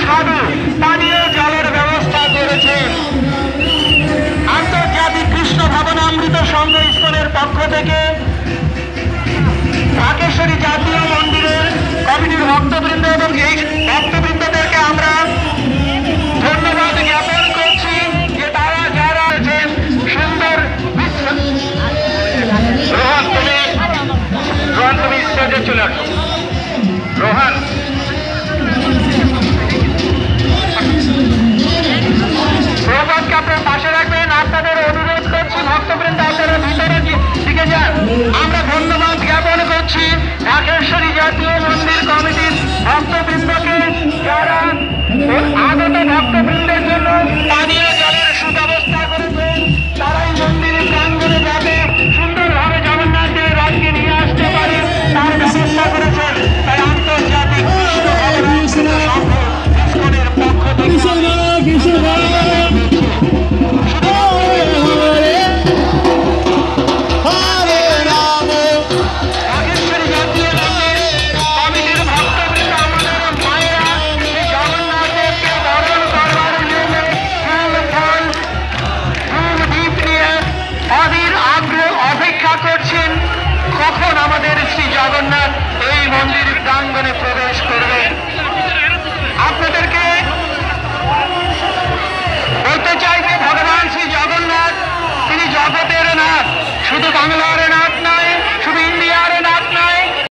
সুস্বাদু পানীয় জলের ব্যবস্থা করেছেন। আন্তর্জাতিক কৃষ্ণ ভাবনামৃত সংঘ ইসকনের পক্ষ থেকে ঢাকেশ্বরী জাতীয় মন্দিরের কমিটির ভক্তবৃন্দ এবং এই ভক্তবৃন্দদেরকে আমরা ধন্যবাদ জ্ঞাপন করছি যে তারা যারা সুন্দর রোহান তুমি স্টেজে চলে আসো। রোহান প্রভাতকে আপনার পাশে রাখবেন। আপনাদের অনুরোধ করছি ভক্তবৃন্দ আপনারা ভিতরে দিকে যান। আমরা ধন্যবাদ জ্ঞাপন করছি ঢাকেশ্বরী জাতীয় মন্দির কমিটির ভক্তবৃন্দকে যারা আগত ভক্তবৃন্দের জন্য পানীয়